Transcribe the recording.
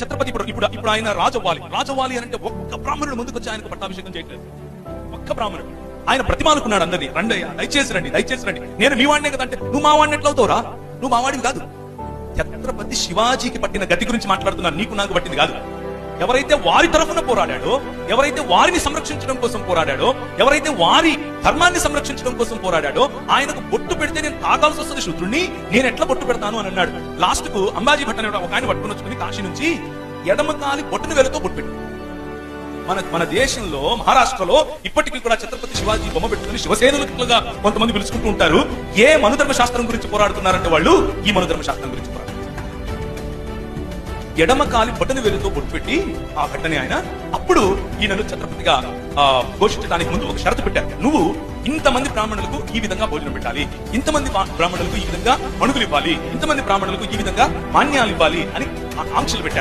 ఛత్రపతి ఇప్పుడు ఆయన రాజవ్వాలి అని అంటే ఒక్క బ్రాహ్మణుడు ముందుకు వచ్చి ఆయనకు పట్టాభిషేకం చేయట్లేదు. ఒక్క బ్రాహ్మణుడు ఆయన ప్రతిమానుకున్నాడు అందరినీ, రండి అయ్యా, దయచేసి రండి, నేను మీ వాడినే కదా అంటే, నువ్వు మా వాడిని ఎట్లా అవుతావురా, నువ్వు మా వాడివి కాదు. ఛత్రపతి శివాజీకి పట్టిన గతి గురించి మాట్లాడుతున్నాను, నీకు నాకు పట్టింది కాదు. ఎవరైతే వారి తరఫున పోరాడాడో, ఎవరైతే వారిని సంరక్షించడం కోసం పోరాడాడో, ఎవరైతే వారి ధర్మాన్ని సంరక్షించడం కోసం పోరాడాడో, ఆయనకు బొట్టు పెడితే నేను తాగాల్సి వస్తుంది శూద్రుణ్ణి, నేను ఎట్లా బొట్టు పెడతాను అని అన్నాడు. లాస్ట్ కు అంబాజీ భట్ అనే ఒక ఆయన పట్టుకుని వచ్చుకుని కాశీ నుంచి ఎడమ కాలి బొట్టును వేలతో బొట్టు పెట్టాడు. మన దేశంలో మహారాష్ట్రలో ఇప్పటికీ కూడా ఛత్రపతి శివాజీ బొమ్మ పెట్టుకుని శివసేనులుగా కొంతమంది పిలుచుకుంటూ ఉంటారు. ఏ మనుధర్మ శాస్త్రం గురించి పోరాడుతున్నారంటే వాళ్ళు ఈ మనుధర్మ శాస్త్రం గురించి పోరాడు. ఎడమ కాలి బొట్టను వేలుతో బొట్టు పెట్టి ఆ ఘట్టని ఆయన అప్పుడు ఈయనను ఛత్రపతిగా ఘోషించడానికి ముందు ఒక షరతు పెట్టారు. నువ్వు ఇంతమంది బ్రాహ్మణులకు ఈ విధంగా భోజనం పెట్టాలి, ఇంతమంది బ్రాహ్మణులకు ఈ విధంగా మణుగులు ఇవ్వాలి, ఇంతమంది బ్రాహ్మణులకు ఈ విధంగా మాన్యాలు ఇవ్వాలి అని ఆంక్షలు పెట్టారు.